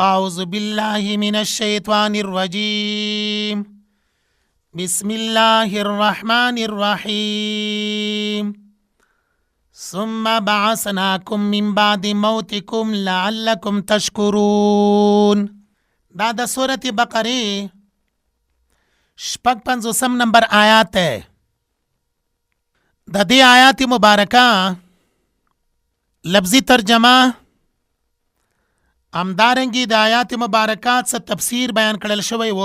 اعوذ باللہ من الشیطان الرجیم بسم اللہ الرحمن الرحیم ثم بعثناکم من بعد موتکم لعلکم تشکرون. دا د سورة بقره شپږ پنځوسم نمبر آیات ہے. د دې آیات مبارکه لفظی ترجمه همدارنګې د آیات مبارکات څخه تفسیر بیان کړل شوی و.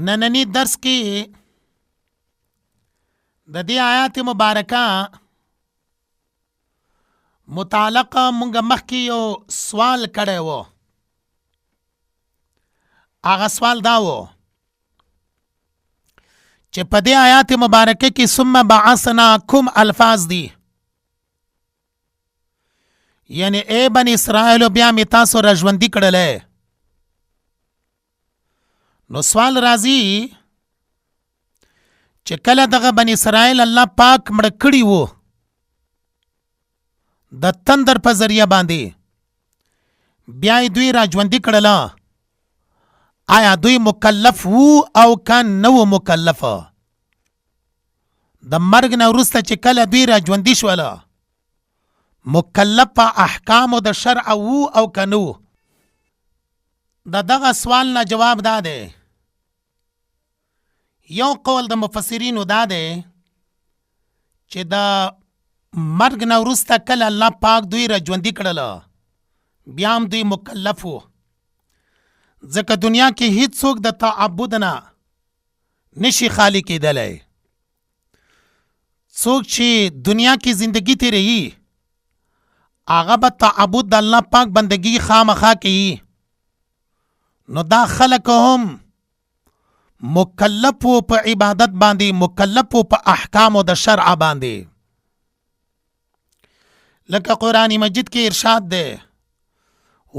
نننی درس کې د دې آیات مبارکه متعلق مونږ مخکې یو سوال کړی و. هغه سوال دا و چې په دې آیات مبارکه کې ثم بعثناکم الفاظ دي، یعنی اے بنی اسرائیل بیا می تاسو را ژوندي کړل. نو سوال راځي چې کله دغه بنی اسرائیل الله پاک مړ کړي وو د تندر په ذریعہ باندې، بیا دوی را ژوندي کړل، آیا دوی مکلف وو او که نه وو مکلف؟ د مرګ نه وروسته چې کله دوی را ژوندي شول مکلف په احکامو د شرع وو او که نه وو؟ د دغه سوال نه جواب دا دی. یو قول د مفسرینو دا دی چې د مرګ نه وروسته کله الله پاک دوی را ژوندي کړل بیا هم دوی مکلف وو، ځکه دنیا کې هیڅ څوک د تعبد نه نشي خالی کېدلی. څوک چې دنیا کې زندگی تیروي هغه به تعبد د الله پاک بندگی خامخا کوي. نو دا خلق هم مکلف و په عبادت باندې، مکلف و په احکام د شرع باندې. لکه قرآن مجید کې ارشاد ده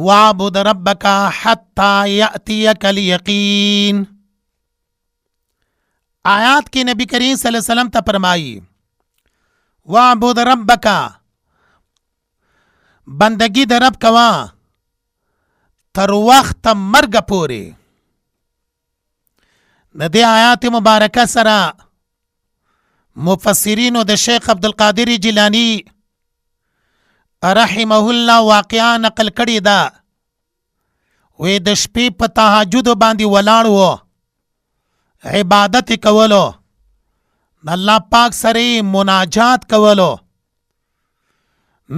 وَاعْبُدْ رَبَّكَ حَتَّى يَأْتِيَكَ الْيَقِينُ. آیات کې نبی کریم صلی اللہ علیہ وسلم ته فرمائی وَاعْبُدْ رَبَّكَ، بندگی د رب کوا تر وخت مرګ پورې. د دې آیات مبارکه سره مفسرینو د شیخ عبدالقادر جیلانی رحمه الله واقعا نقل کړي ده. وی د شپې په تهجد باندې ولاړ و، عبادت کولو، د الله پاک سره مناجات کولو.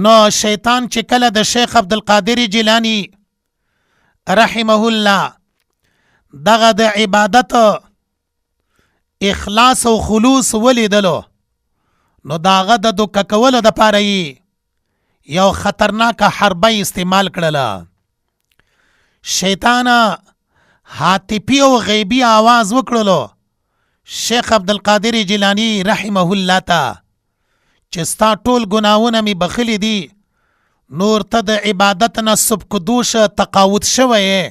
نو شیطان چې کله د شیخ عبدالقادر جیلانی رحمه الله دغه د عبادت اخلاص او خلوص ولیدلو، نو داغه د دوکه کولو د پاره یو خطرناک حربه استعمال کړله. شیطان هاتفی او غیبی آواز وکړلو شیخ عبدالقادر جیلانی رحمه الله ته چې ستا ټول ګناهونه می بخلی دي، نور ته د عبادت نه سبکدوش تقاوت شوی،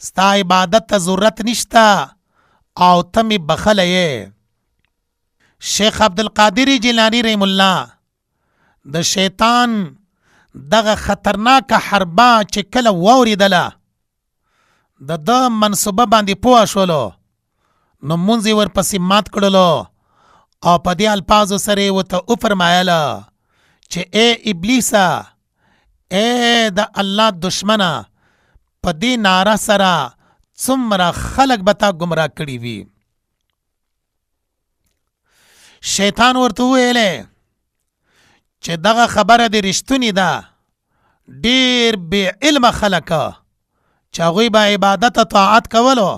ستا عبادت ته ضرورت نشته او ته می بخلی. شیخ عبدالقادر جیلانی رحم الله د شیطان دغه خطرناک حربه چې کله واوریدله د ده منصوبه باندې پوه شولو، نو مونځ یې ورپسې مات کړلو او په دې الفاظو سره یې ورته وفرمایله چې ای ابلیسه، ای د الله دشمنه، په دې ناره سره څومره خلک به تا ګمراه کړي وي. شیطان ورته وویلی چې دغه خبره د رښتونې ده، ډېر بې علمه خلک چې هغوی به عبادت طاعت کولو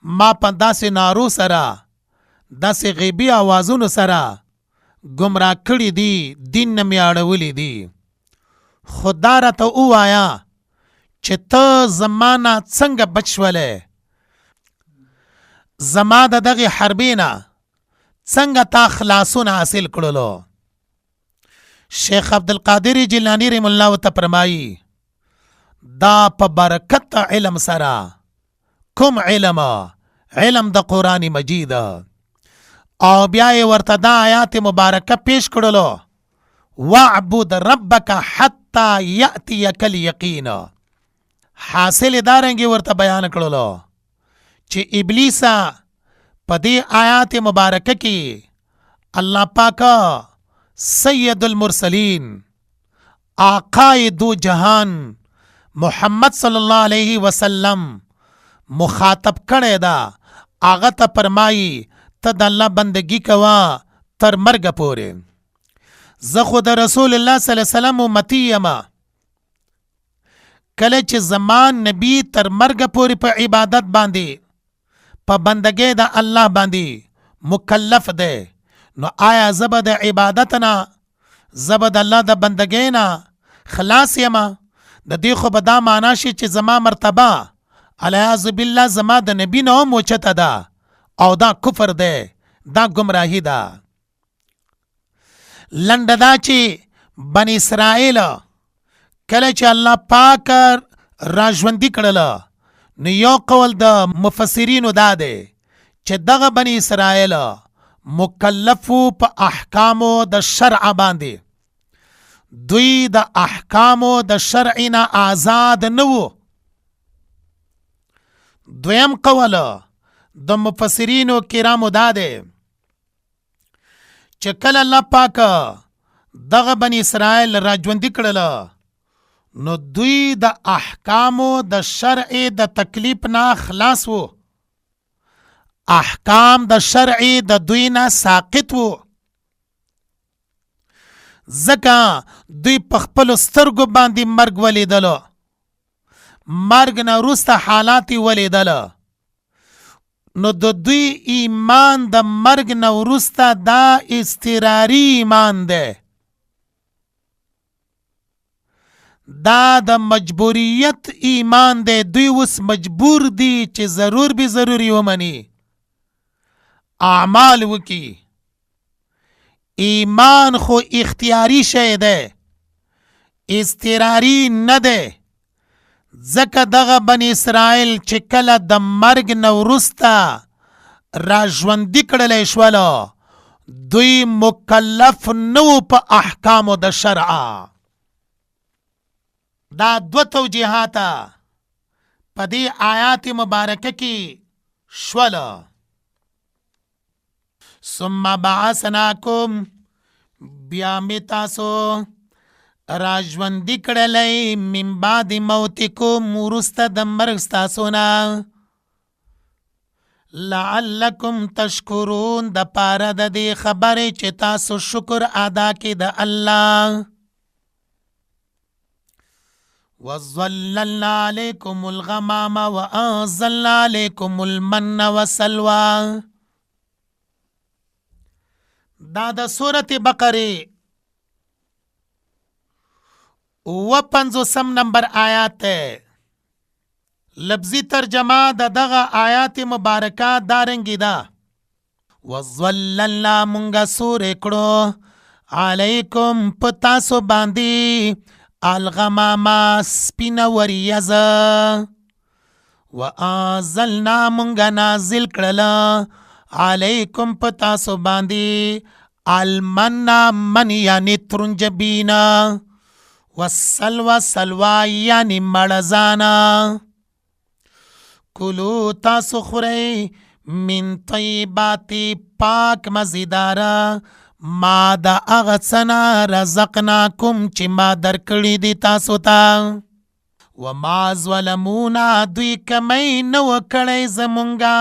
ما په داسې نارو سره، داسې غیبی آوازونو سره گمراه کړي دي، دین نه مې اړولی دي. خو دا راته ووایه چې ته زما نه څنګه بچ شولی، زما د دغې حربې نه څنګه تا خلاصون حاصل کړلو؟ شیخ عبدالقادر جیلانی رحم الله ورته فرمایي دا په برکت علم سره. کوم علم؟ علم د قرآن مجید. او بیا یې ورته دا آیات مبارکه پیش کړلو وَاعْبُدْ رَبَّكَ حَتَّى يَأْتِيَكَ الْيَقِينُ. حاصل دارنګي ورته بیان کړلو چې ابلیسا په دې آیات مبارکه کې الله پاک سید المرسلین آقای دو جهان محمد صلی الله علیه وسلم مخاطب کړی دا. هغه ته فرمایي ته د الله بندگی کوا تر مرګ پورې. زه خو د رسول الله صلی الله علیه وسلم امتی یم. کله چې زمان نبی تر مرګ پورې په عبادت باندې په بندګۍ د الله باندې مکلف دی، نو آیا زه به د عبادت نه زه به د الله د بندګۍ نه خلاص یم؟ د دې خو به دا معنا شي چې زما مرتبه علیاذ بالله زما د نبی نه هم اوچته ده او دا کفر دی، دا گمراهی ده. لنډه دا چې بنی اسرائیل کله چې الله پاک را ژوندي کړل، نو یو قول د مفسرینو دا دی چې دغه بنی اسرائیل مکلفو په احکامو د شرع باندې، دوی د احکامو د شرع نه آزاد نه وو. دویم قول د مفسرینو کرامو دا دی چې کله الله پاک دغه بنی اسرائیل را ژوندي کړل، نو دوی د احکامو د شرع د تکلیف نه خلاص وو، احکام د شرع د دوی نه ساقط وو. ځکه دوی په خپلو سترګو باندې مرګ ولیدلو، مرګ نه وروسته حالات یې ولیدله، نو د دوی ایمان د مرګ نه وروسته دا اضطراري ایمان دی، دا د مجبوریت ایمان دی. دوی اوس مجبور دي چې ضرور به ضروري ومني، اعمال وکي. ایمان خو اختیاري شی دی، اضطراري نه دی. ځکه دغه بنی اسرائیل چې کله د مرګ نه وروسته را ژوندي کړلی شولو، دوی مکلف نه وو په احکامو د شرعه. دا دو توجیحاته په دې آیات مبارکه کې شوله. ثم بعثناکم، بیا می تاسو را ژوندي کړلی من بعد موتکم، وروسته د مرګ ستاسو نه، لعلکم تشکرون، د پاره د دې خبرې چې تاسو شکر ادا کړئ د الله. وَظَلَّلْنَا عَلَيْكُمُ الْغَمَامَ وَأَنزَلْنَا عَلَيْكُمُ الْمَنَّ وَالسَّلْوَىٰ. دا د سورة بقره 55 نمبر آیات ہے. لفظی ترجمه د دغه آیات مبارکه دارنګی دا: وَظَلَّلْنَا مونږه سورې کړو علیکم پتاسو باندې الغماما سپینه وریځه، وانزلنا مونږه نازل کړل علیکم پتاسو باندې المنا من یعنی ترنجبینا، والسلوى سلوى یعنی مړزانا. کلو تاسو خورئ من طیباتی پاک مزیدارا ما دا اغسنا رزقناکم چې ما درکړي دي تاسو ته. وما ظلمونا دوی کمی نو کړی زمونږه،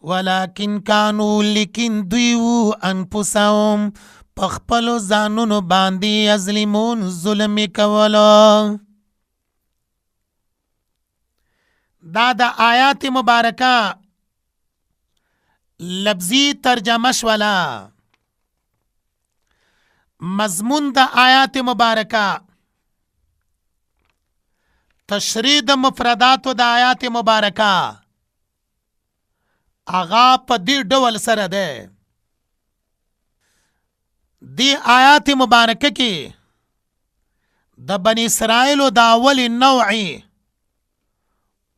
ولکن کانو لیکن دوی وو انفسهم په خپلو ځانونو باندې یظلمون ظلم کولو. دا د آیات مبارکه لفظی ترجمه شولا. مضمون د آیات مبارکه تشریح د مفرداتو د آیات مبارکه اغا په دې ډول سره ده. دی آیات مبارکه کې د بنی اسرائیلو د اول نوعی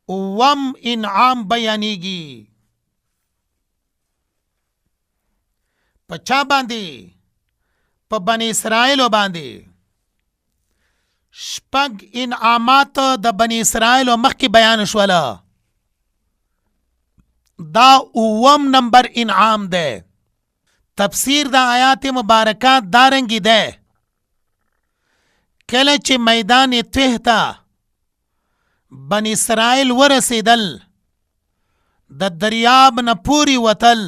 وم انعام بیانیږي. په چا باندې؟ په بنی اسرائیلو باندې شپږ انعامات د بنی اسرائیلو مخکې بیان شوله. دا 9 نمبر انعام ده. تفسیر د آیات مبارکات دارنګي ده. کله چې میدان تیه ته بنی اسرائیل ورسېدل، د دریاب نه پوري وتل،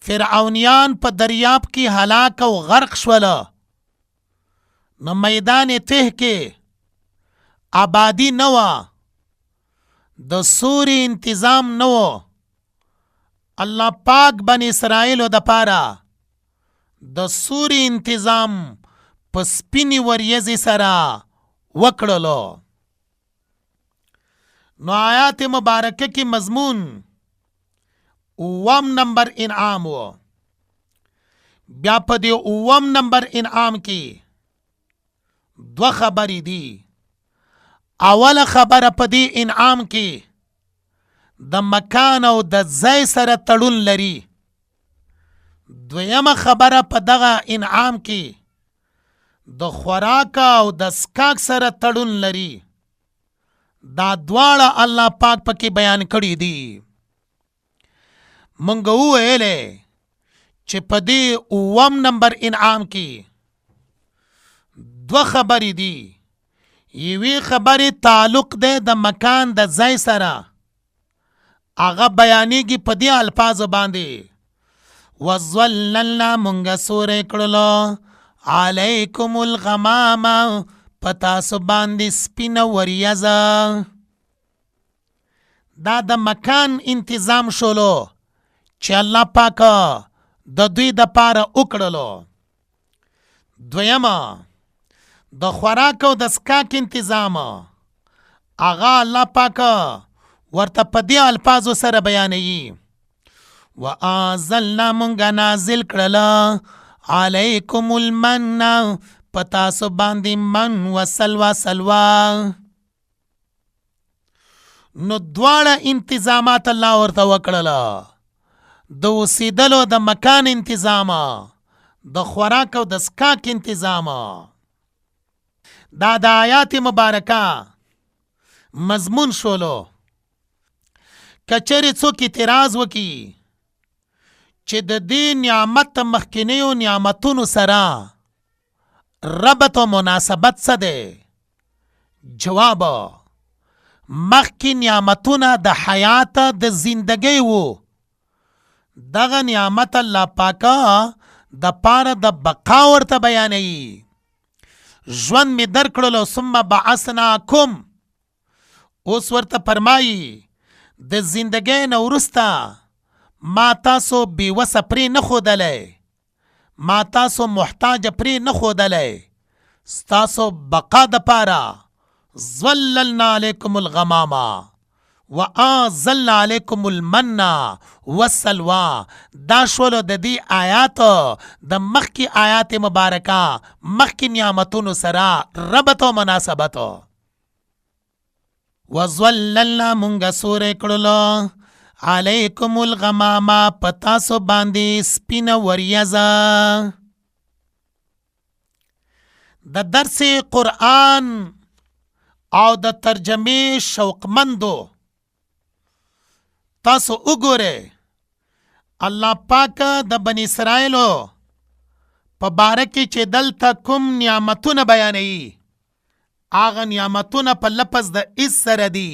فرعونیان په دریاب کې هلاک او غرق شوله. نو میدان تیه کې آبادی نه وه، د سوري انتظام نه و. الله پاک بنی اسرائیلو د پاره د سوري انتظام په سپینې وریځې سره وکړلو. نو آیات مبارکه کې مضمون 9 نمبر انعام و. بیا په دې 9 نمبر انعام کې 2 خبرې دي. اوله خبره په دې انعام کې د مکان او د ځای سره تړون لري. دویمه خبره په دغه انعام کې د خوراک او د سکاک سره تړون لري. دا دواړه الله پاک پکې بیان کړي دي. مونږ وویلې چې په دې 9 نمبر انعام کې 2 خبرې دي. یوې خبرې تعلق ده د مکان د ځای سره، هغه بیانېږي په دې الفاظو باندې: وَظَلَّلْنَا مونږ سورې کړلو علیکم الغمام، په تاسو باندې سپینه وریځه. دا د مکان انتظام شولو چې الله پاک د دوی د پاره وکړلو. دویمه د خوراک او د سکاک انتظام، هغه الله پاک ورته په دې الفاظو سره بیانوي: وَأَنزَلْنَا مونږ نازل کړله علیکم المن، په تاسو باندې من و سلوا سلوا. نو دواړه انتظامات الله ورته وکړله: د اوسېدلو د مکان انتظام، د خوراک او د سکاک انتظام. دا د آیات مبارکه مضمون شولو. کچری څوک اعتراض وکي چې د دې نعمت مخکینیو نعمتونو سره ربط و مناسبت څه دی؟ جواب: مخکې نعمتونه د حیات د زندګۍ وو. دغه نعمت الله پاکه د پاره د بقا ورته بیانوي. ژوند می درکړلو ثم بعثناکم. اوس ورته فرمایي د زندګۍ نه وروسته ما تاسو بېوسه پرې نه ښودلی، ما تاسو محتاج پرې نه ښودلی. ستاسو بقا دپاره ظللنا علیکم الغمامه وانزلنا علیکم المن والسلوا. دا شولو د دې آیات د مخکې آیات مبارکه مخکې نعمتونو سره ربط و مناسبت. وظللنا مونږ سورې کړلو علیکم الغمامه، په تاسو باندې سپینه وریځه. د درس قرآن او د ترجمې شوقمندو تاسو وګورئ، الله پاک د بنی اسرائیلو په باره کې چې دلته کوم نعمتونه بیانوي، هغه نعمتونه په لفظ د اذ سره دي.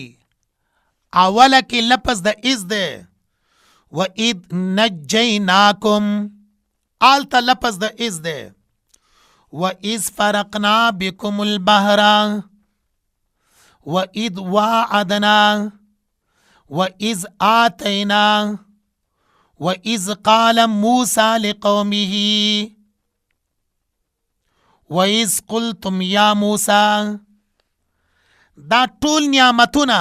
اوله کې لفظ د اذ دی، وَإِذْ نَجَّيْنَاكُمْ. آلته لفظ د اذ دی، وَإِذْ فَرَقْنَا بِكُمُ الْبَحْرَ وَإِذْ وَاعَدْنَا وَإِذْ آتَيْنَا وَإِذْ قَالَ مُوسَى لِقَوْمِهِ وَإِذْ قُلْتُمْ يَا مُوسَى. دا ټول نعمتونه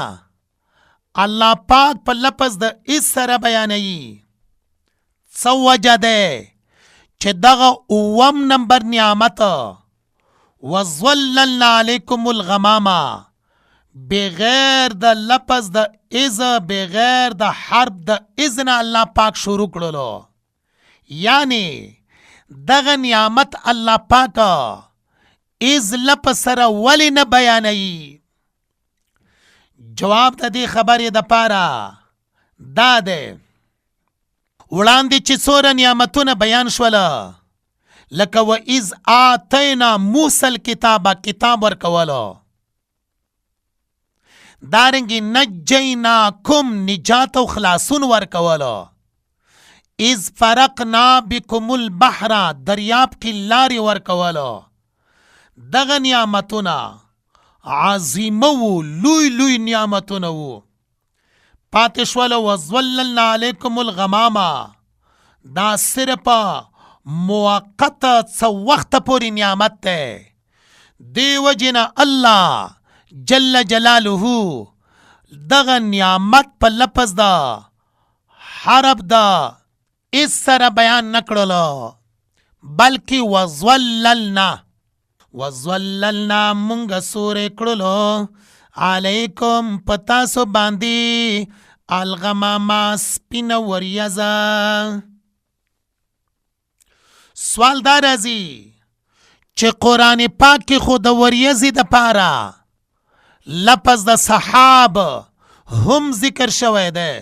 الله پاک په لفظ د اذ سره بیانوي. څه وجه ده چې دغه 9 نمبر نعمت وَظَلَّلْنَا عَلَيْكُمُ الْغَمَامَ بغیر د لفظ د اذ، بغیر د حرف د اذن الله پاک شروع کړلو. یعنی دغه نعمت الله پاک از لپس سره ولی نه بیانوي؟ جواب د دې خبرې د پاره دا دی، وړاندې چې څوره نعمتونه بیان شوله، لکه و اذ آتینا موسی الکتاب، کتاب ورکولو، دارنګې نجیناکم، نجات او خلاصون ورکولو، اذ فرقنا بکم البحر، دریاب کې لارې ورکولو. دغه نعمتونه عظیمه وو، لوی لوی نعمتونه وو. پاتې شوله وظللنا علیکم الغمامه، دا صرف موقته څه وخته پورې نعمت دی. دې وجې نه الله جل جلاله دغه نعمت په لفظ دا حرف دا اس سره بیان نکړلو، بلکې وظللنا مونږ سورې کړلو علیکم پتاسو باندې الغمامه سپینه وریځه. سوال دا راځي چې قرآن پاک کې خو د وریځې دپاره لفظ د سحاب هم ذکر شوی دی،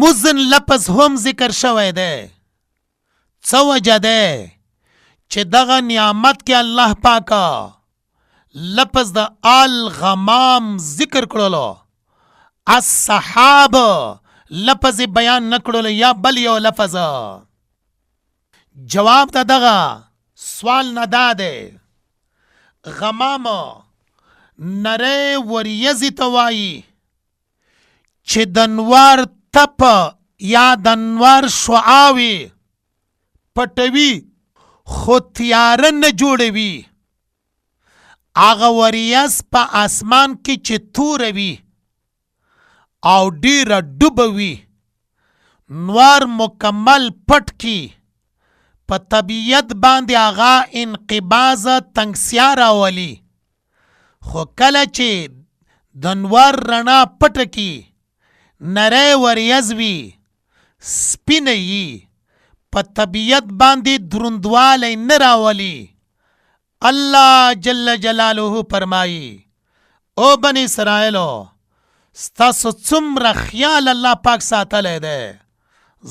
مزن لفظ هم ذکر شوی دی. څه وجه دی چې دغه نعمت کې الله پاکه لفظ د الغمام ذکر کړلو، السحاب لفظ بیان نکړلو یا بل یو لفظ؟ جواب د دغه سوال نه دا دی، غمام نری وریځې ته وایي چې د انوار تپ یا د انوار شعاوې پټوي خو تیاره نه جوړوي. هغه وریځ په اسمان کې چې توره وي او ډیره ډوبه وي، نوار مکمل پټ کی، په طبیعت باندې هغه انقباض تنګسیا راولي. خو کله چې د نور رڼا پټه کی، نری وریځ وي، سپینه یي، په طبیعت باندې دروندوالی نه راولي. الله جل جلاله فرمایي او بنی اسرائیلو ستاسو څومره خیال الله پاک ساتلی دی.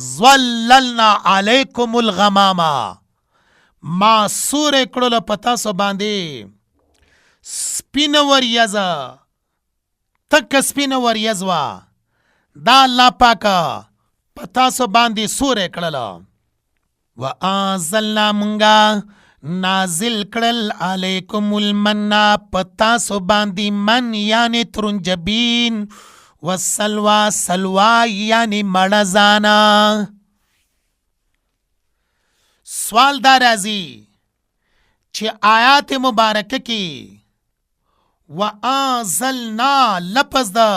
ظللنا علیکم الغمامه، ما سورې کړلو په تاسو باندې سپینه وریځه، تکه سپینه وریځ وه، دا الله پاکه په تاسو باندې سورې کړله. وانزلنا مونږه نازل کړل علیکم المنه، په تاسو باندې من یعنی ترنجبین، والسلوى سلوى یعنی مړزانه. سوال دا راځي چې آیات مبارکه کې وانزلنا لفظ دا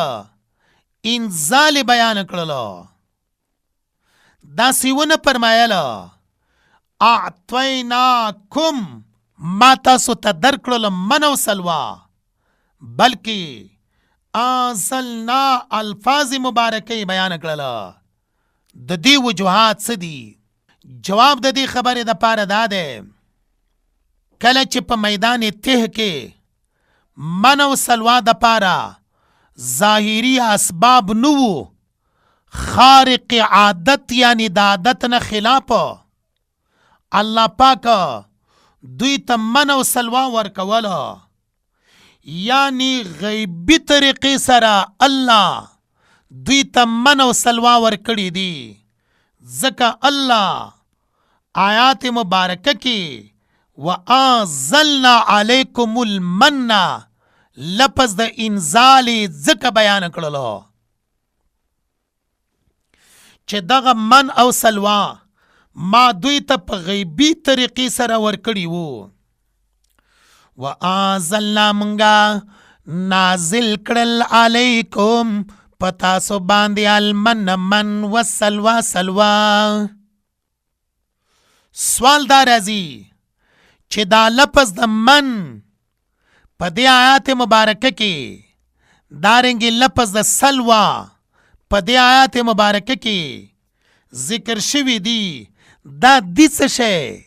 انزال بیان کړلو، دا سیونه فرمایله اعطیناکم، ما تاسو ته درکړلو من او سلوى، بلکې انزلنا الفاظ مبارکه بیان کړله. د دې وجوهات څه دي؟ جواب د دې خبرې د پاره دا دی، کله چې په میدان ته کې من او سلوى د پاره ظاهری اسباب نو، خارق عادت یعنی د عادت نه خلاف، الله پاک دوی ته من او سلوى ورکوله، یعنی غیبی طریقې سره الله دوی ته من او سلوى ورکړي دي. ځکه الله آیات مبارکه کې وانزلنا علیکم المنه لفظ د انزال ځکه بیان کړلو چې دغه من او سلوى ما دوی ته په غیبی طریقې سره ورکړي وو. وانزلنا منگا نازل کړل علیکم پتاسو باندې المن من والسلوى سلوى. سوال دا راځي چې دا لفظ د من په دې آیات مبارکه کې، دارنګې لفظ د سلوى په دې آیات مبارکه کې ذکر شوی دی، دا دی څه شی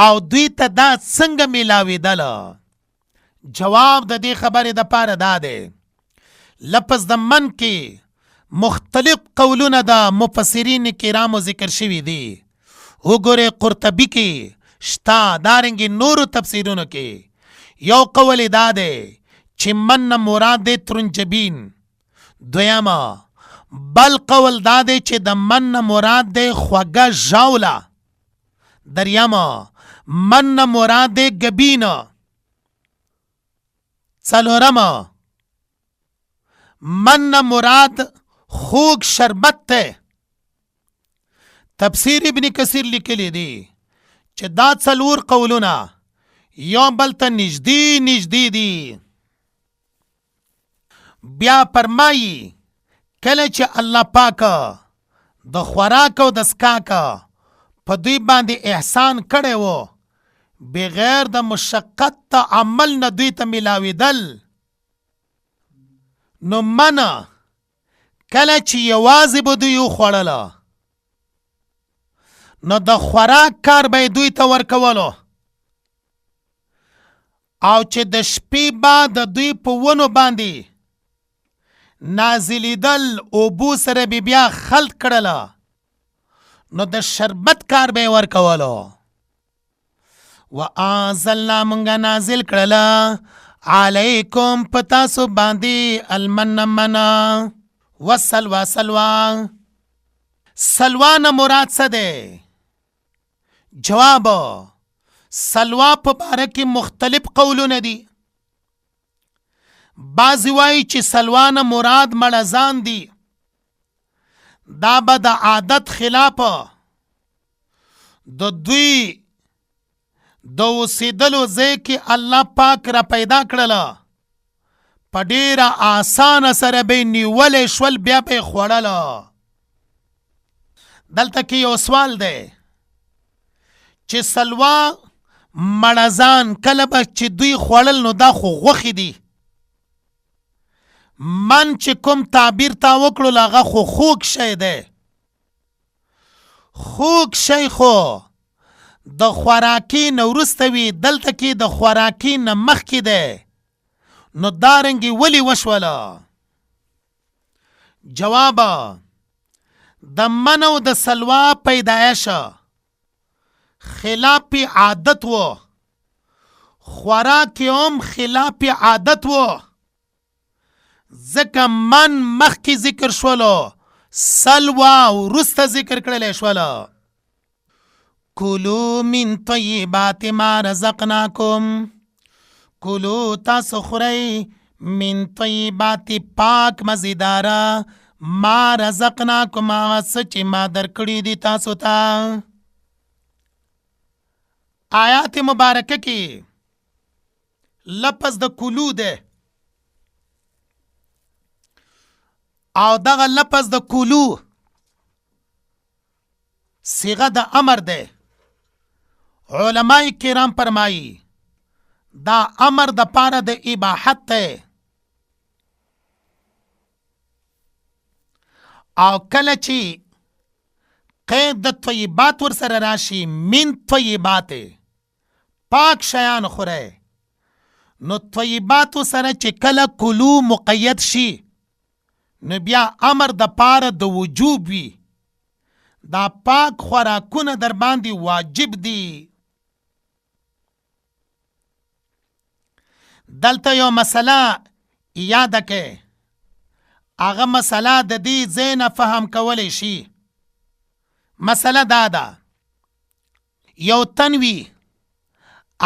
او دوی ته دا څنګه میلاوېدل؟ جواب د دې خبرې د پاره دا دی، لفظ د من کې مختلف قولونه د مفسرین کرامو ذکر شوي دي. وګورئ قرطبي کې شته، دارنګې نورو تفسیرونو کې یو قول دا دی چې من نه مراد دی ترنجبین. دویمه بل قول دا دی چې د من نه مراد دی خوږه ژاوله. دریمه من نه مراد دی ګبینه. څلورمه من نه مراد خوږ شربت دی. تفسیر ابن کثیر لیکلی دی چې دا څلور قولونه یو بل ته نږدې دي. بیا فرمایي کله چې الله پاک د خوراک او د څښاک په دوی باندې احسان کړی و، بغیر د مشقت ته عمل نه دوی ته میلاوېدل، نو منه کله چې یوازې به دوی وخوړله نو د خوراک کار به دوی ته ورکولو، او چې د شپې به د دوی په ونو باندې نازلیدل اوبو سره به بیا خلط کړله نو د شربت کار به ورکولو. وانزلنا مونږه نازل کړله علیکم په تاسو باندې المن منا والسلوا سلوا. سلوا نه مراد څه دی؟ جواب سلوا په باره کې مختلف قولونه دي. بعضې وایي چې سلوا نه مراد مړزان دي. دا به د عادت خلاف د دوی د اوسېدلو ځای کې الله پاک را پیدا کړله، په ډېره آسانه سره به یې نیولی شول، بیا به یې خوړله. دلته کې یو سوال دی چې سلوا مړزان کله به چې دوی خوړل نو دا خو غوښې دي. من چې کوم تعبیر تا وکړو هغه خو خوږ شی دی. خوږ شی خو د خوراکي نه وروسته وي، دلته کې د خوراکي نه مخکې دی، نو دارنګې ولې وشوله؟ جواب د من او د سلوا پیدایش خلاف عادت و، خوراک هم خلاف عادت و، ځکه من مخکې ذکر شولو، سلوا وروسته ذکر کړلی شوله. کلو من طیبات ما رزقناکم، کلو تاسو خورئ من طیبات پاک مزیداره ما رزقناکم هغه څه چې ما درکړي دي تاسو ته. آیات مبارکه کې لفظ د کلو دی او دغه لفظ د کلو صیغه د امر دی. علماء کرام فرمایي دا امر د پاره د اباحت دی، او کله چې قید د طیبات ورسره راشي، من طیبات پاک شیان خوره، نو طیباتو سره چې کله کلو مقید شي نو بیا امر د پاره د وجوب وي. دا پاک خوراکونه در باندې واجب دي. دلته یو مسله یاده کې، هغه مسله د دې ځای نه فهم کولی شي. مسله دا ده، یو تن وي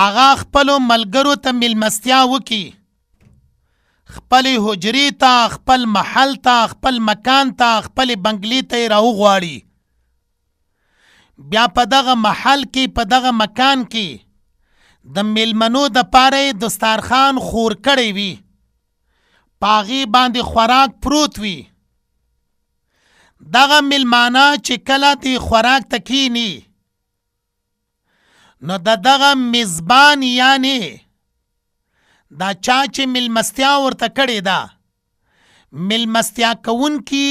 هغه خپلو ملګرو ته میلمستیا وکړي، خپلې حجرې ته، خپل محل ته، خپل مکان ته، خپلې بنګلې ته یې راوغواړي. بیا په دغه محل کې، په دغه مکان کې د میلمنو د پاره دسترخوان خور کړی وي، په هغې باندې خوراک پروت وي. دغه میلمانه چې کله دې خوراک ته کښېني نو دغه میزبان یعنې دا چا چې میلمستیا ورته کړې ده، میلمستیا کوونکي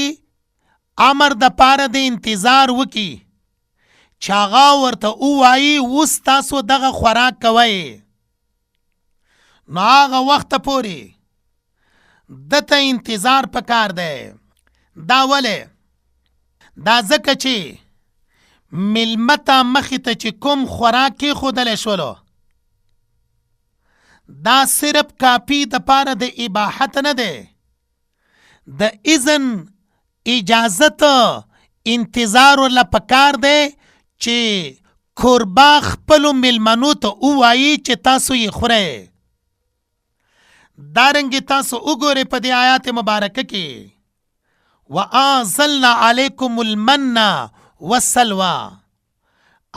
امر د پاره د انتظار وکړي چې هغه ورته ووایي اوس تاسو دغه خوراک کوئ، نو هغه وخته پورې دته انتظار پکار دی. دا ولې؟ دا ځکه چې میلمه ته مخې ته چې کوم خوراک کېښودلی شولو دا صرف کافي د پاره د اباحت نه دی، د اذن اجازت انتظار ورله پکار دی چې کوربه خپلو میلمنو ته ووایي چې تاسو یې خورئ. دارنګې تاسو وګورئ په دې آیات مبارکه کې وَأَنزَلْنَا عَلَيْكُمُ الْمَنَّ وَالسَّلْوَى،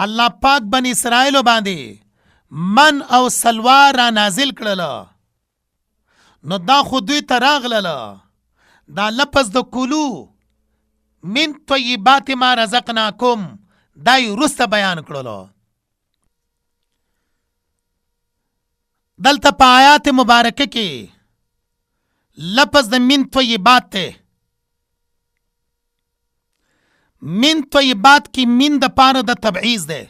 الله پاک بنی اسرائیلو باندې من او سلوا را نازل کړله. نو دا خو دوی ته راغلله. دا لفظ د کلو من طیبات ما رزقناکم دا یې وروسته بیان کړلو. دلته په آیات مبارکه کې لفظ د من طیبات ته، من طیبات کی من د پاره د تبعیض ده.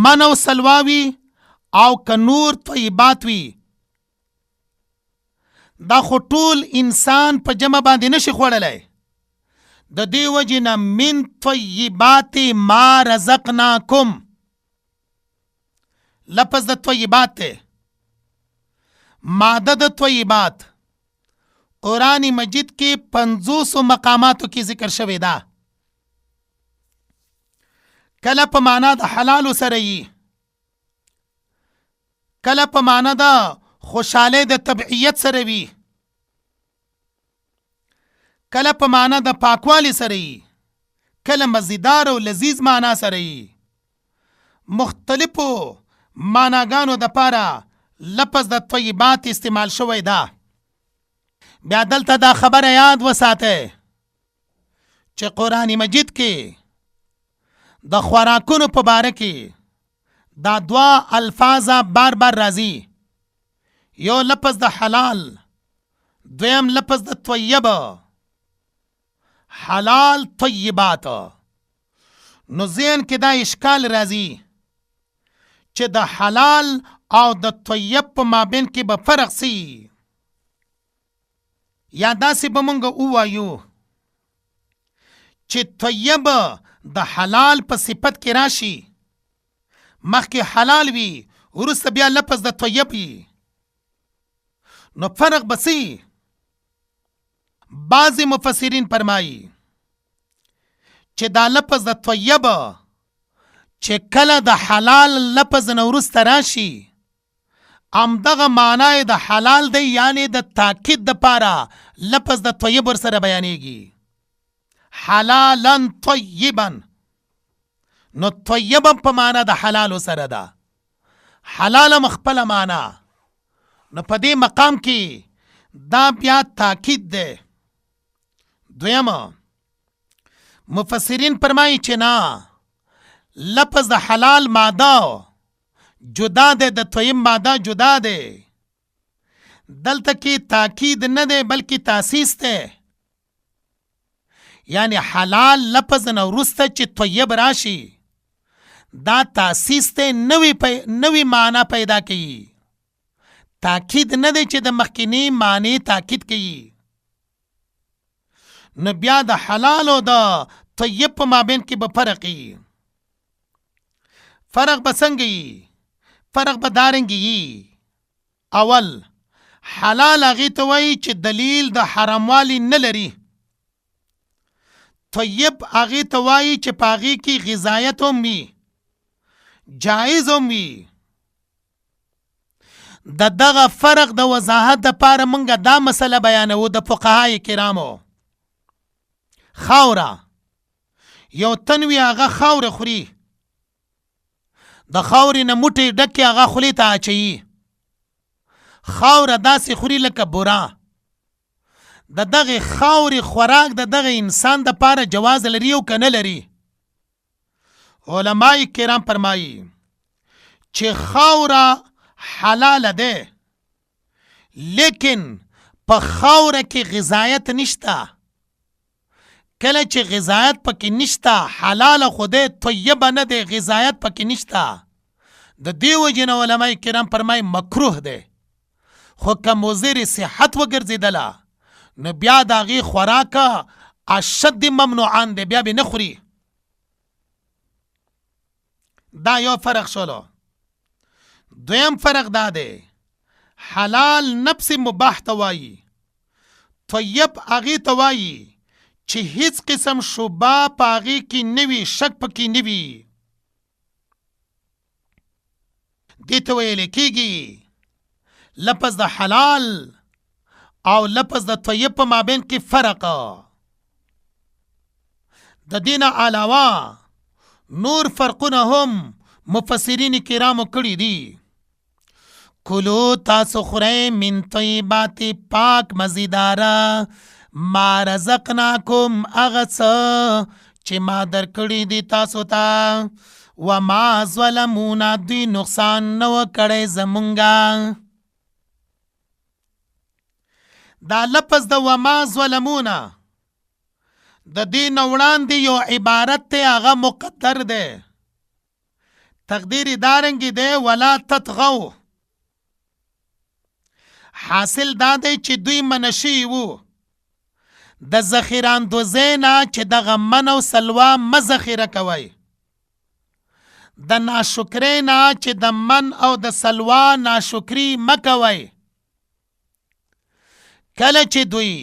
من او سلواوی او که نور طیبات وی دا خو ټول انسان په جمع باندې نشي خوړلی. د دې وجې نه من طیبات ما رزقناکم لفظ د طیبات ده. ماده د طیبات قرآن مجید کې 50 مقاماتو کې ذکر شوی دا. کله په معنا د حلالو سره یي، کله په معنا د خوشحالی د طبعیت سره وي، کله په معنا د پاکوالی سره یي، کله مزیدار او لذیذ معنا سره یي. مختلفو معناګانو د پاره لفظ د طیبات استعمال شوی دا. بیا دلته دا خبره یاد وساته چې قرآن مجید کې د خوراکونو په باره کې دا دوا الفاظ بار بار راځي. یو لفظ د حلال، دویم لفظ د طیب، حلال طیبات. نو ذهن کې دا اشکال راځي چې د حلال او د طیب په مابین کې به فرق سي. یا داسې به مونږ ووایو چې طیب د حلال په صفت کې راشي، مخکې حلال وي وروسته بیا لفظ د طیب وي، نو فرق به څه؟ بعضې مفسرین فرمایي چې دا لفظ د طیب چې کله د حلال لفظ نه وروسته راشي همدغه معنی د حلال دی، یعنی د تاکید د پاره لفظ د طیب ورسره بیانېږي. حلالا طیبا، نو طیب په معنا د حلال سره ده، حلال مخپله معنا. نو په دې مقام کې دا بیا تاکید ده. دویم مفسرین فرمایي چې نه، لفظ د حلال ماده جدا ده، د طیب ماده جدا ده. دلته کې تاکید نه ده بلکې تاسیس ده. یعنی حلال لفظ نه وروسته چې طیب راشي دا تاسیس ته نوی معنا پیدا کوي. تاکید نه دی چې د مخکینی معنی تاکید کوي. نو بیا د حلال او د طیب په مابین کې به فرق وي. فرق به څنګه وي؟ فرق به دارنګه وي. اول حلال هغې ته وایي چې دلیل د حراموالي نه لري. طیب هغې ته وایي چې په هغې کې غذایت هم وي، جایز هم وي. د دغه فرق د وضاحت دپاره موږ دا مسله بیانوو د فقهای کرامو. خاوره یو تن وي هغه خاوره خوري، د خاورې نه موټې ډکې هغه خولې ته اچوي. خاوره داسې خوري لکه بوره. د دغه خاورې خوراک د دغه انسان د پاره جواز لري او که نه لري؟ علماء کرام فرمایي چې خاوره حلاله ده، لیکن په خاوره کې غذایت نشته. کله چې غذایت پکې نشتا، حلال خدای طیبه نه دی، غذایت پکې نشتا، د دې وجې نه علماء کرام فرمایي مکروه دی. خو که مضر صحت وګرځېدله نو بیا د هغې خوراکه اشد ممنوعان دی، بیا به نه خوري. دا یو فرق شولو. دویم فرق دا دی، حلال نفس مباح ته وایي، طیب هغې ته وایي چې هیڅ قسم شبه په هغې کې نه وي، شک پکې نه وي. دې ته ویل کېږي لفظ د حلال او لفظ د طیب په مابین کې فرق. د دې نه علاوه نور فرقونه هم مفسرین کرامو کړي دي. کلو تاسو خورئ من طیبات پاک مزیداره ما رزقناکم هغه څه چې ما درکړي دي تاسو ته، وما ظلمونا دوی نقصان نه و کړی زمونږه. دا لفظ د وما ظلمونا د دې نه وړاندې یو عبارت دی، هغه مقدر دی، تقدیر دارنګې دی ولا تطغوا. حاصل دا دی چې دوی منشي وو د ذخیره اندوزۍ نه چې دغه من او سلوا مه ذخیره کوئ، د ناشکرۍ نه چې د من او د سلوا ناشکري مه کوئ. کله چې دوی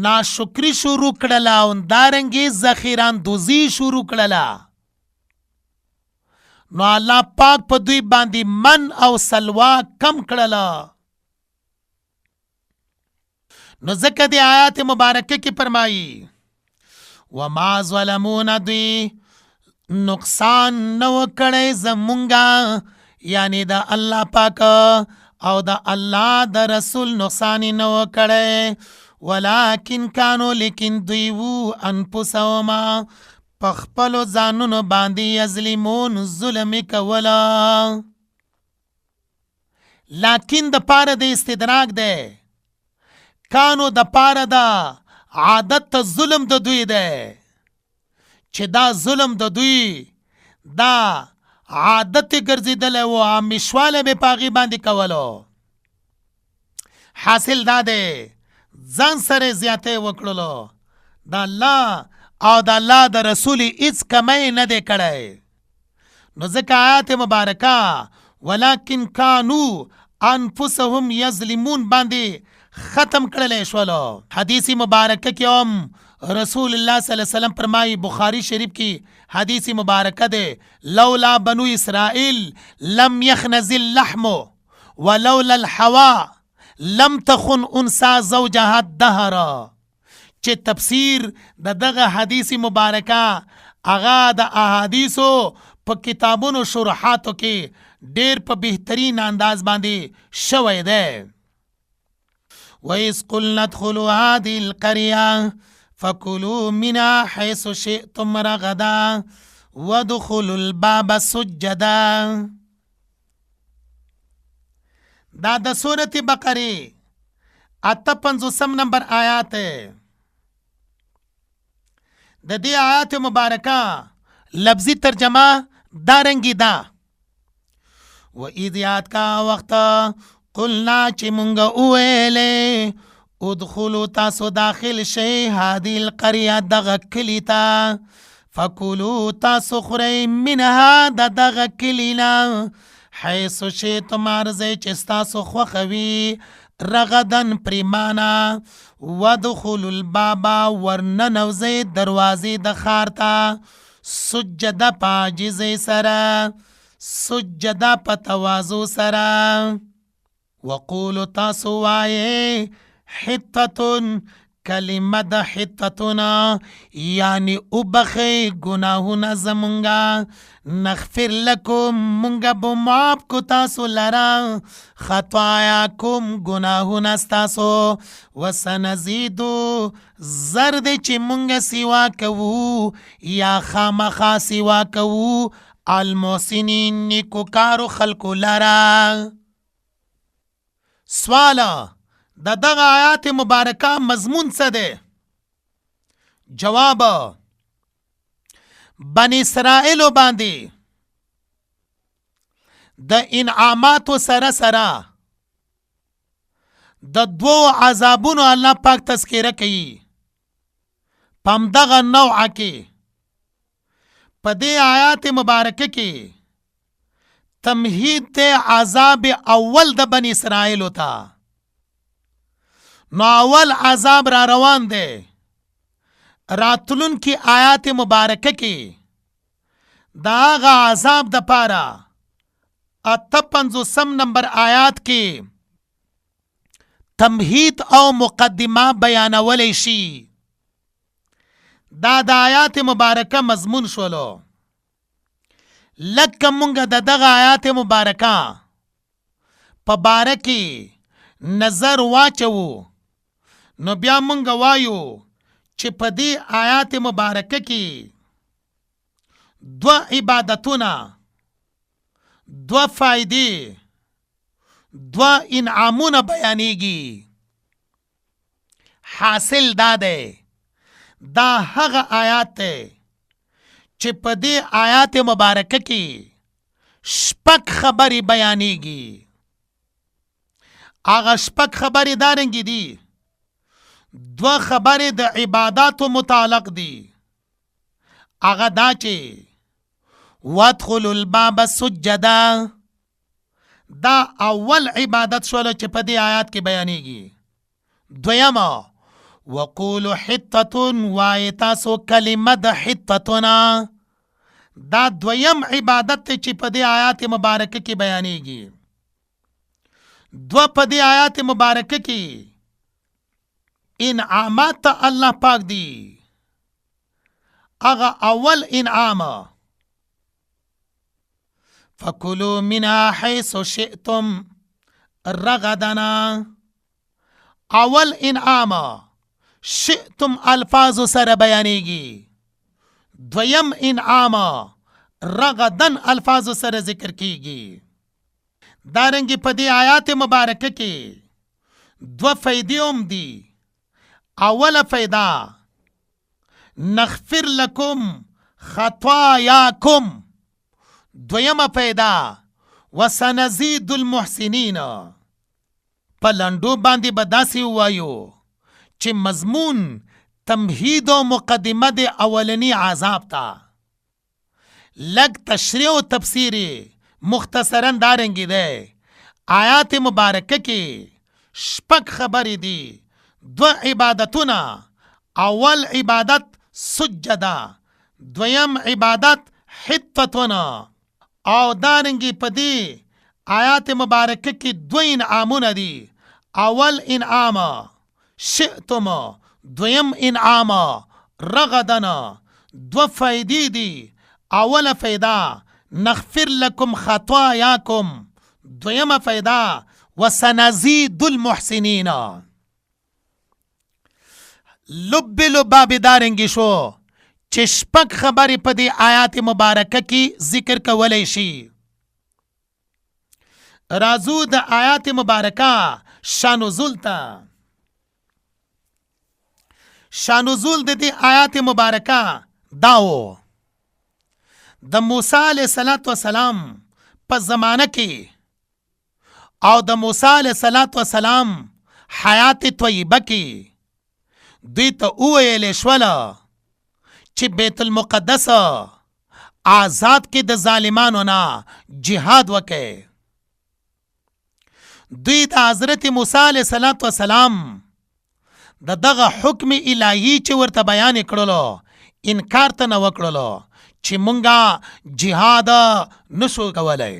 ناشکری شروع کړله او دارنګې ذخیره اندوزي شروع کړله، نو الله پاک په دوی باندې من او سلوا کم کړله. نو ځکه د آیات مبارکه کې فرمایي وما ظلمون، دوی نقصان نه و کړی زمونږه، یعنی د الله پاک او د الله د رسول نقصان نه و کړی، ولکن کانو لیکن دوی وو انفسهما په خپلو ځانونو باندې یظلمون ظلم کوله. لکن د پاره د استدراک دی، کانو د پاره د عادت ته ظلم د دوی دی، چې دا ظلم د دوی دا عادت ګرځېدلی و، همیشواله به په هغې باندې کولو. حاصل دا دی ځان سره زیاتی وکړلو، د الله او د الله د رسول هیڅ کمی نه دی کړی. نو ځکه آیات مبارکه ولکن کانو انفسهم یظلمون باندې ختم کړلی شولو. حدیث مبارکه کې هم رسول الله صلی الله علیه وسلم فرمایي، بخاری شریف کی حدیث مبارکه ده، لولا بنو اسرائیل لم یخنز اللحم ولولا الحوا لم تخن انسا زوجها الدهر. چې تفسیر د دغه حدیث مبارکه هغه د احادیثو په کتابونو شروحاتو کې ډیر په بهترین انداز باندې شوی ده. وَإِذْ قُلْنَا ادْخُلُوا هَٰذِهِ الْقَرْيَةَ فَكُلُوا مِنْهَا حَيْثُ شِئْتُمْ رَغَدًا وَادْخُلُوا الْبَابَ سُجَّدًا. دا د سورة بقره 58 نمبر آیات ہے. د دې آیات مبارکه لفظی ترجمه دارنګی دا، وَإِذْ یاد کا وقت قلنا چې مونږ وویلې ادخلوا تاسو داخل شئ هذه القريه دغه کلي ته، فکلوا تاسو خورئ منها د دغه کلي نه حیث شئتم هر ځای چې ستاسو خوښه وي رغدن پریمانه، وادخلوا الباب ورننوځئ دروازې د ښار ته سجده په عاجزۍ سره، سجده په تواضع سره. وقولو تاسو وایې حتتون، کلمه د حتتونه یعنی اوبخی گناهونه زمونږه، نغفر لکم مونږه به معاف کو تاسو لره خطایاکم گناهونه ستاسو، وسنزیدو زرد چې مونږه سیوا کوو یا خامخا سیوا کوو المحسنین نیکوکارو خلکو لره. سوالا د دغه آیات مبارکه مضمون څه دی؟ جواب بنی اسرائیلو باندې د انعاماتو سره سره د دوو عذابونو الله پاک تذکره کوي پم دغه نوعه کې په دې آیات مبارکه کې تمهید ته عذاب اول د بنی اسرائیلو ته نو اول عذاب را روان دی راتلون کی آیات مبارکه کې دا آغا عذاب د پاره 58 نمبر آیات کې تمهید او مقدمه بیانولی شي دا د آیات مبارکه مضمون شولو لکه مونږ د دغه آیات مبارکه په باره کې نظر واچو نو بیا مونږ وایو چې په دې آیات مبارکه کې دو عبادتونه دو فائدې دو انعامونه بیانېږي حاصل دا دی دا هغه آیات دی چې په دې آیات مبارکه کې شپږ خبرې بیانېږي هغه شپږ خبرې دارنګې دي دو خبرې د عباداتو متعلق دي هغه دا چې وادخلوا الباب سجدا دا اول عبادت شوله چې په دې آیات کې بیانېږي دویمه وقولوا حطة وایي تاسو کلمه د حطتنا دا دویم عبادت چې په دې آیات مبارکه کې بیانېږي دو په دې آیات مبارکه کې انعامات الله پاک دی اغا اول انعام فکلوا منها حيث شئتم رغدنا اول انعام شئتم الفاظ سره بیانېږي دویم انعام رغدن الفاظ سره ذکر کیږي دارنګه په دې آیات مبارکه کې دو فائدې هم دي اول فائدہ نغفر لکم خطاياکم دویم فائدہ وسنزيد المحسنین په لنډو باندې بداسي وایو چې مضمون تمهید او مقدمه د اولنی عذاب تا لگ تشریح و تفسیری مختصرا دارنګي ده آیات مبارکه کې شپږ خبرې دي دو عبادتونه اول عبادت سجدا دویم عبادت حطتنا او دارنګي پدی آیات مبارکه کې دو انعامونه دي اول انعام شئتم دویم انعام رغدنا دو فائدې دي اول فائدہ نغفر لكم خطاياكم دویم فائدہ وسنزيد المحسنین لب لباب دارنګي شو چې شپږ خبرې په دې آیات مبارکه کې ذکر کولای شي رازو د آیات مبارکه شانزول تا شانزول د دې آیات مبارکه داو د موسی علیه السلام په زمانه کې او د موسی علیه السلام حیات طیبه کې دوی ته وویل شوله چې بیت المقدس آزاد کې د ظالمانو نه جهاد وکړي دوی د حضرت موسی علیه السلام د دغه حکم الهی چې ورته بیان کړلو انکار ته نه وکړلو چې مونږه جهاد نشو کولای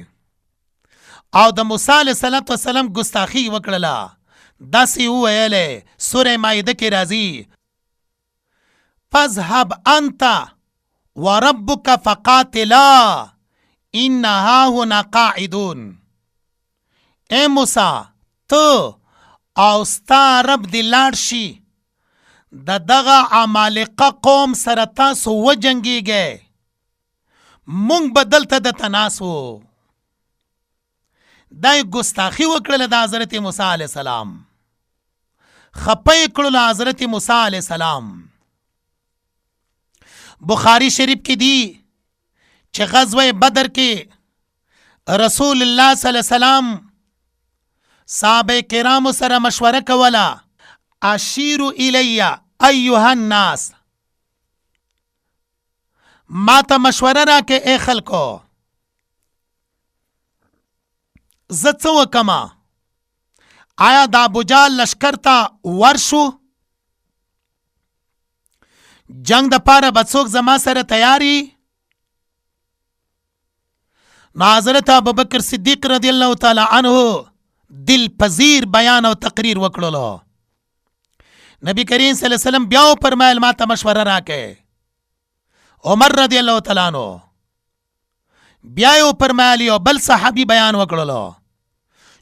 او د موسی علیه السلام ګستاخی وکړله داسې وویلې سوره مائده کې راځي فاذهب انت وربك فقاتلا ان هاهنا قاعدون اے موسی تو او ستا رب دی لاړ شي د دغه عمالقه قوم سره تاسو وجنګیږئ مونږ به دلته د تناسو دای ګستاخی وکړله د حضرت موسی علیه السلام خپه کړل حضرت موسی علیه السلام بخاری شریف کې دی چې غزوه بدر کې رسول الله صلی الله علیه وسلم صحابه کرامو سره مشوره کوله. اشیرو الی ایها الناس، ما ته مشوره راکې ای خلکو، زه څه وکما؟ آیا د ابوجهل لشکر ته ورشو؟ جنگ د پاره به څوک زما سره تیاری؟ نو حضرت ابوبکر صدیق رضی الله تعالی عنه دل پذیر بیان او تقریر وکړلو. نبی کریم صلی الله علیه وسلم بیا فرمایل ما ته مشوره راکې. عمر رضی الله تعالی عنہ بیا یو فرمایل یو بل صحابي بیان وکړلو،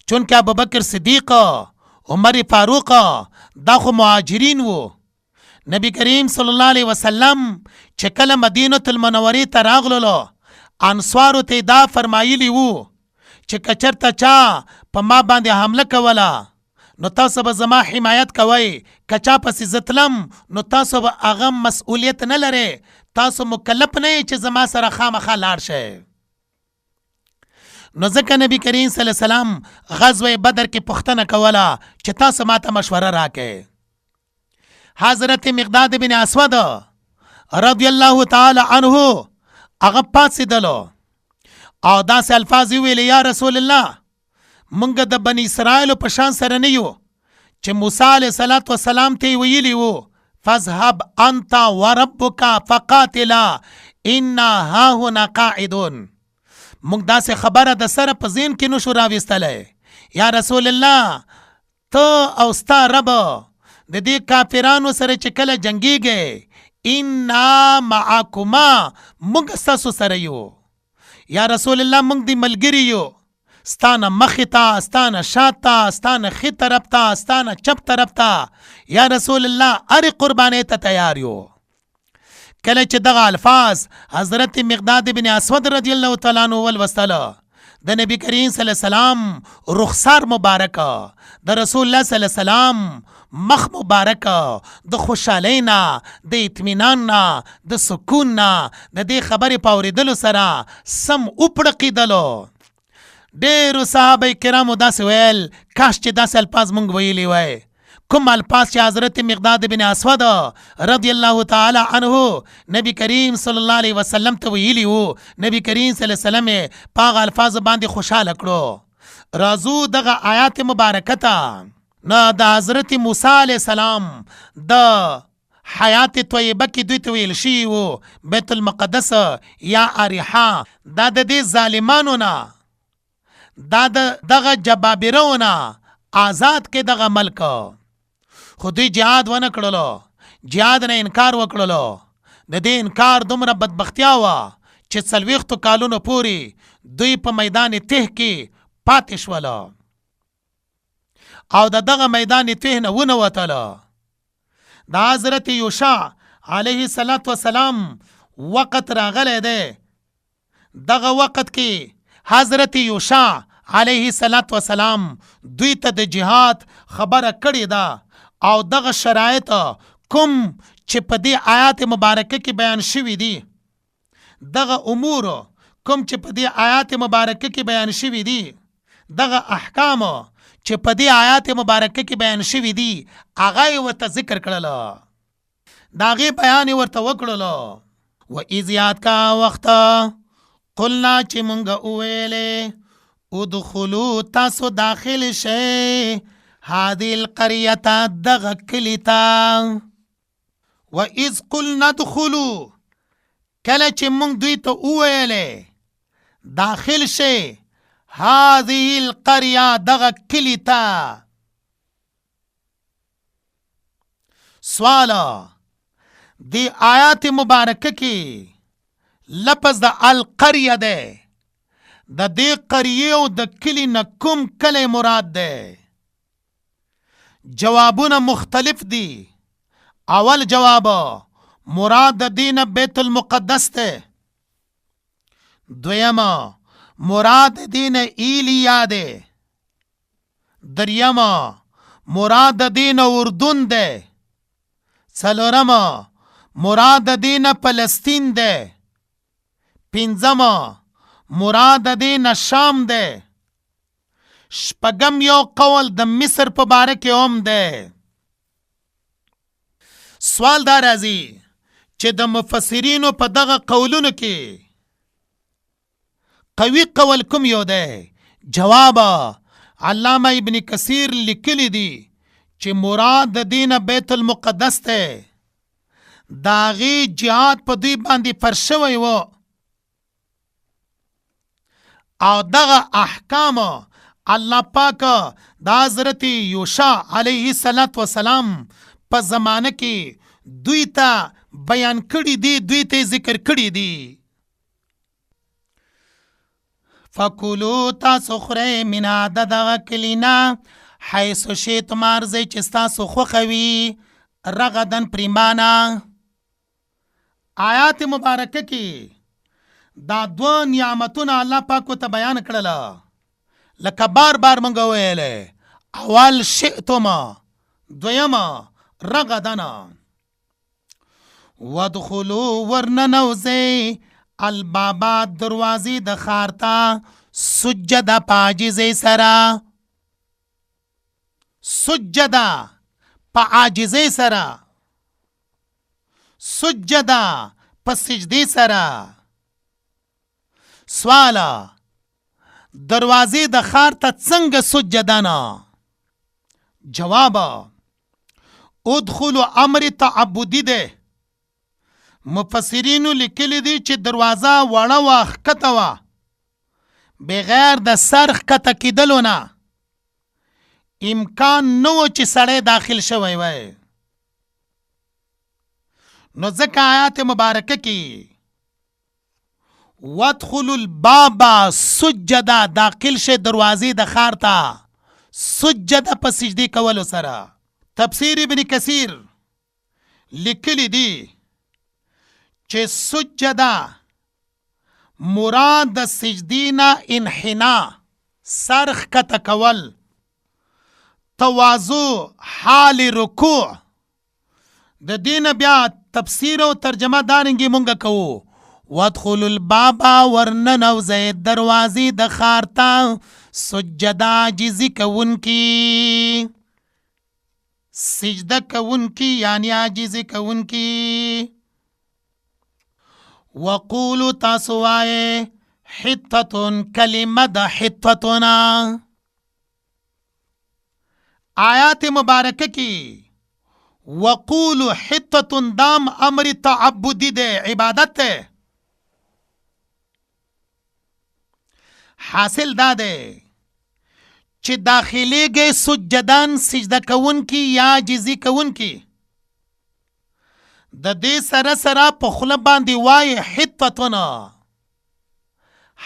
چونکه ابوبکر صدیق عمر فاروق دا خو مهاجرین وو. نبی کریم صلی الله علیه وسلم چې کله مدینه المنوره ته راغللو انصارو ته دا فرمایلی وو چې کچرته چا په ما باندې حمله کوله نو تاسو به زما حمایت کوئ، کچا پسې زتلم نو تاسو به هغه مسئولیت نه لرئ، تاسو مکلف نه یې چې زما سره خامخا لاړ شئ. نو ځکه نبی کریم صلی الله علیه وسلم غزوه بدر کې پوښتنه کوله چې تاسو ماته مشوره راکئ. حضرت مقداد بن اسود رضی الله تعالی عنه هغه پاتېدلو او داسې الفاظ ویل، یا رسول الله مونږ د بنی اسرائیل په شان سره نه یو چې موسی علیه السلام ته ویلی وو فذهب انت وربک فقاتلا انا هاهنا قاعدون. مونږ داسې خبره د سره په ذهن کې نشو راویستلی، یا رسول الله ته او ستا رب د دې کافرانو سره چې کله جنګیږي انا معکما مونږ ستاسو سره یو، یا رسول الله مونږ دی ملګری یو، ستانه مخې ته، ستانه شاته، ستانه ښي طرف ته، ستانه چپ طرف ته، یا رسول الله هرې قربانۍ ته تیار یو. کله چې دغه الفاظ حضرت مقداد بن اسود رضی الله تعالی عنہ ولوستله، د نبی کریم صلی الله علیه وسلم رخسار مبارک، د رسول الله صلی الله علیه وسلم مخ مبارک د خوشحالی نه، د اطمینان نه، د سکون نه د دې خبرې په اورېدلو سره سم وپړقېدلو. ډېرو صحابه کرامو داسې ویل کاش چې داسې الفاظ مونږ ویلي وای. کوم الفاظ چې حضرت مقداد بن اسود رضی الله تعالی عنه نبی کریم صلی الله علیه وسلم ته ویلي وو، نبی کریم صلی الله علیه وسلم په هغه الفاظ باندې خوشحاله کړو. راځو دغه آیات مبارکه ته. نه د حضرت موسی علیه السلام د حیات طیبه کې دوی ته ویل شوي وو بیت المقدس یا اریحا، دا د دې ظالمانو نه، دا د دغه جبابرو نه آزاد کې دغه ملک. خو دوی جهاد ونه کړلو، جهاد نه انکار وکړلو. د دې انکار دومره بدبختیا وه چې 40 کالونو پورې دوی په میدان تih کې پاتې شوله او د دغه میدان تih نه ونوتله. د حضرت یوشع علیه السلام وقت راغلی دی. دغه وقت کې حضرت یوشع علیه السلام دوی ته د جهاد خبره کړې ده او دغه شرایط کوم چې په دې آیات مبارکه کې بیان شوي دي، دغه امور کوم چې په دې آیات مبارکه کې بیان شوي دي، دغه احکام چې په دې آیات مبارکه کې بیان شوي دي، هغه یې ورته ذکر کړله، د هغې بیان یې ورته وکړلو. و اذ یاد کا وخت قلنا چې مونږ وویلې ادخلو تاسو داخل شئ هذه القریة دغه کلي ته. و اذ قلنا ادخلو کله چې مونږ دوی ته وویلې داخل شئ هذه القریة دغه کلي ته. سوال دی آیات مبارکه کې لفظ د القریه ده، د دې قریه او د کلي نه کوم کلی مراد ده؟ جوابونه مختلف دي. اول جواب مراد د دین بیت المقدس ده. دویم مراد دین ایلیا ده. دریم مراد دین اردن ده. څلورم مراد دین فلسطین ده. پنځم مراد دین شام ده. شپږم یو قول د مصر په باره کې هم ده. سوال دا راځي چې د مفسرینو په دغه قولونو کې قوي قول کوم یو ده؟ جواب علامه ابن کثیر لیکلی دی چې مراد د دین بیت المقدس ده. داغي جهاد په دوی باندې فرض شوی و او دغه احکام الله پاک د حضرت یوشع علیه السلام په زمانه کې دوی ته بیان کړي دي، دوی ته ذکر کړي دي. فکلوا تاسو خورئ من دغه کلینا حیث شئتم ارزئ چې ستاسو خوښوي رغدن پریمانه. آیات مبارکه کې دا دوه نعمتونه الله پاک ته بیان کړل. لکه بار بار مونږ ویلې، اول شئتم، دویم رغدنا. ودخلوا ورننوزئ البابا دروازې د ښار ته سجده په عاجزۍ سره. سجده په عاجزۍ سره، سجده په سجدې سره. سواله دروازې د ښار ته څنګه سجده نه؟ جواب ادخلو امر تعبدی ده. مفسرینو لیکلی دی چې دروازه وړه وه، ښکته وه، بغیر د سر ښکته کېدلو نه امکان نه و چې سړی داخل شوی وی. نو ځکه آیات مبارکه کې وادخلوا الباب سجدا، داخل شه دروازې د ښار ته سجده په سجدې کولو سره. تفسیر ابن کثیر لیکلی دی چې سجده مراد د سجدې نه انحنا، سر ښکته کول، تواضع، حال رکوع. د دین بیا تفسیر او ترجمه دارنګي مونږ کوو. وادخلوا الباب ورننوزئ دروازې د ښار ته سجده عاجزي کوونکي، سجده کوونکي یعنی عاجزي کوونکي. وقولو تاسو وایئ حطتون، کلمه د حطتنا. آیات مبارکه کی وقولو حطتون دام امر تعبدی ده، عبادت ده. حاصل دا ده چې داخلی گئی سجدان سجده کون کی یا عاجزی کون کی. د دې سره سره په خوله باندې وای حطتنا.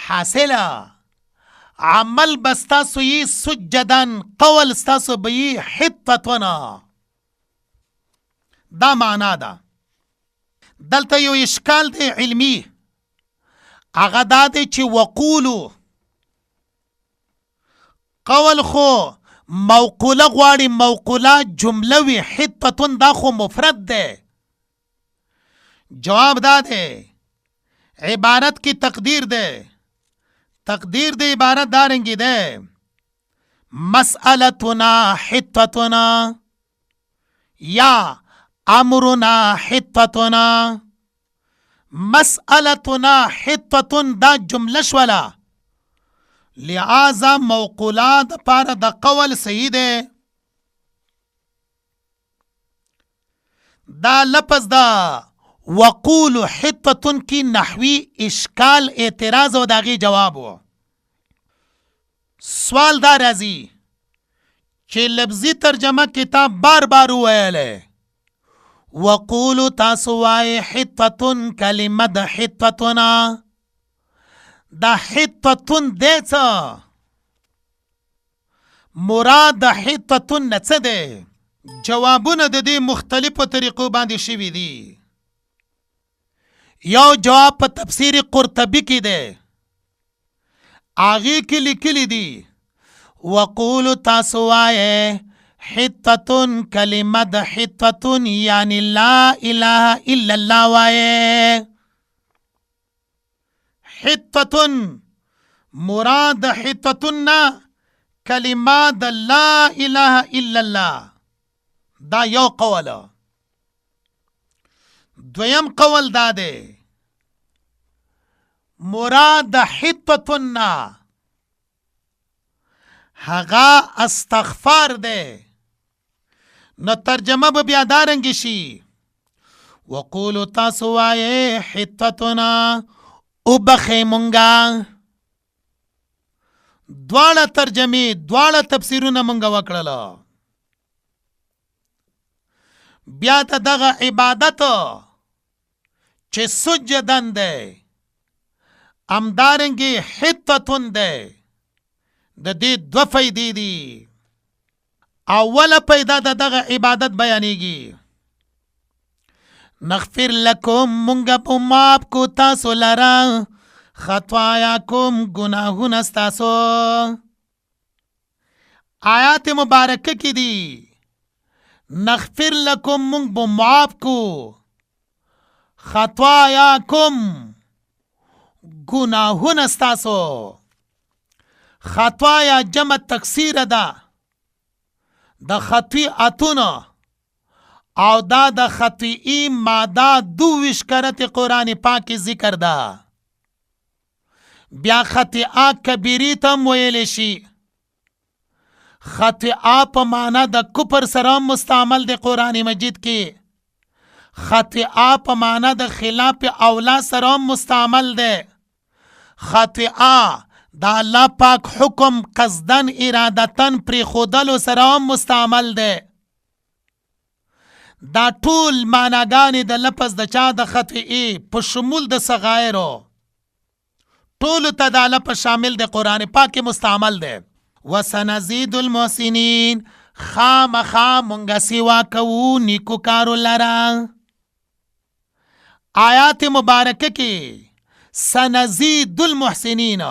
حاصله عمل بستاسو یې سجدن، قول ستاسو به یې حطتنا. دا معنا ده. دلته یو اشکال دی علمی، هغه دا دی چې وقولو قول خو موقوله غواړي، موقوله جمله وي، حطتن دا خو مفرد ده. جواب دا ده عبارت کی تقدیر ده. تقدیر ده عبارت دارنگی ده مسئلتنا حطتنا یا امرنا حطتنا. مسئلتنا حطتن دا جمله شولا، لہذا موقولات پار دا قول صحیح ده. دا لفظ دا وقولو حطتن کی نحوی اشکال اعتراض و داغی جواب ہو. سوال دا راځي چې لفظی ترجمه کتاب بار بار ویلې وقولو تاسو وای حطتن، کلمه د حطتنا. دا حطتن دیتا مراد د حطتن نڅه ده؟ جوابونه د دې مختلفو طریقو باندې شوي دي. یو جواب په تفسیر قرطبی کې ده، آغی کې لیکلی دی وقولو تاسو وایئ حتتن کلمه د حتتن یعنی لا اله الا الله وایه. حتتن مراد حتتن کلمه د لا اله الا الله. دا یو قول. دویم قول دا ده مراد حتتن هغه استغفار ده. نو ترجمه به بیا دارنګ شي وقولو تاسو وایه حتتنا او بخې مونږه. دواړه ترجمې دواړه تفسیرونه مونږ وکړله. بیا ته دغه عبادت چې سجدن ده امدارنګي حتتن ده د دې دو فائدې دي. اوله پیدا دغه عبادت بیانېږي نغفر لکم مونږ په ماف کو تاسو لرا خطاياکم گناهونه ستاسو. آیات مبارکه کې دي نغفر لکم مونږ په ماف کو خطاياکم گناهونه ستاسو. خطایا جمع تکثیر ده د خطیئتونه او دا د خطیئی ماده 22 کرت قرآن پاک ذکر ده. بیا خطیئه کبیری تم ویل شي. خطیئه په معنا د کفر سره مستعمل د قرآن مجید کې. خطیئه په معنا د خلاف اولا سره مستعمل ده. خطیئه دا الله پاک حکم قصدن ارادتن پری خودلو سره مستعمل ده. دا ټول معناګانې د لفظ د چا د خطیئه په شمول د صغایرو ټول ته د لفظ شامل د قرآن پاک مستعمل ده. وسنزيد المحسنين خامخا مونږ سیوا کوو نیکو کارو لرا. آیات مبارکه کې سنزيد المحسنين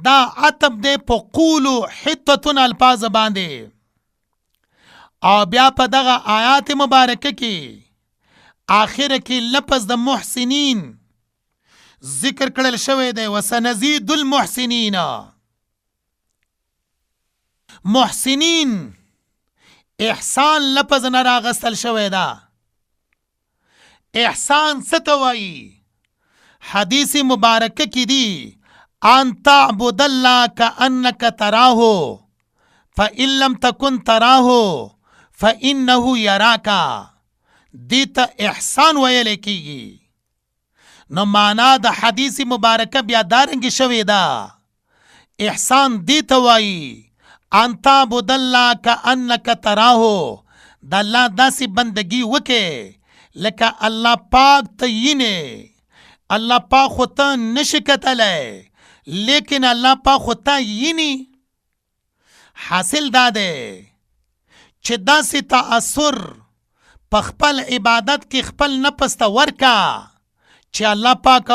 دا عطب دے پا قولو حتتن الفاظ باندے. او بیا پا دغا آیات مبارکه کی آخر کی لپس د محسنین ذکر کړل شوی دی وسنزيد المحسنین. محسنین احسان لپس نراغستل شوی دا. احسان ستوائی حدیث مبارکه کی دی ان تعبد الله كأنك تراه فإن لم تكن تراه فإنه يراك. دیتا احسان ویل کیږي. نو معنا د حدیث مبارکه بیا دارنګ شوی دا. احسان دیتا وای ان تعبد الله كأنك تراه د الله داسې بندگی وکې لکه الله پاک ته یینې. الله پاک خو ته نشي کتلی لیکن الله پاک خو ته یینی. حاصل دا ده چې داسې تأثر په خپل عبادت کې خپل نفس ته ورکا چې الله پاک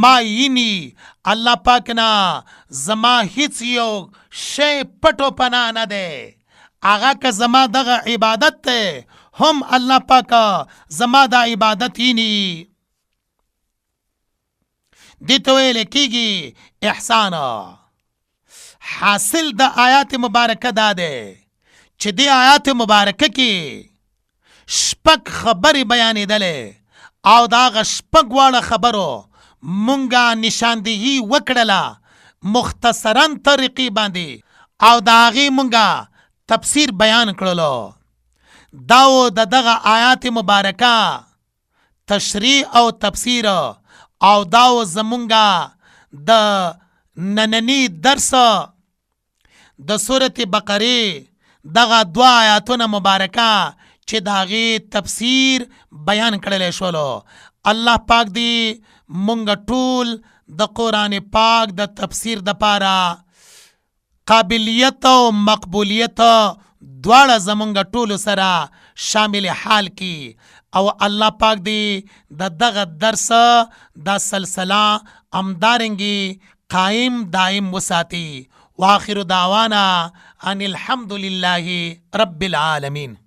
ما یینی. الله پاک نه زما هیڅ یو شی پټو پناه نه ده. هغه که زما دغه عبادت ته هم الله پاک زما دا عبادت یینی. دیتا ویل کیږي احسان. حاصل د آیات مبارکه دا ده چې دی آیات مبارکه کې شپږ خبرې بیانېدلې او دا غ شپږ واړه خبرو مونږه نشاندهي وکړله مختصرا طریقې باندې او دا هغې مونږه تفسیر بیان کړلو. داو د دغه آیات مبارکه تشریح او تفسیر او داو زمونږه د نننی درس د سورت بقره دغه دوا آیاتونه مبارکه چې داغي تفسیر بیان کړل شولو. الله پاک دی مونږ ټول د قرآن پاک د تفسیر د پاره قابلیت او مقبولیت دواړه زمونږ ټول سره شامل حال کی او الله پاک دی دغه درس دا سلسله امدارنګي قائم دائم وساتي. واخر دعوانا ان الحمد لله رب العالمين.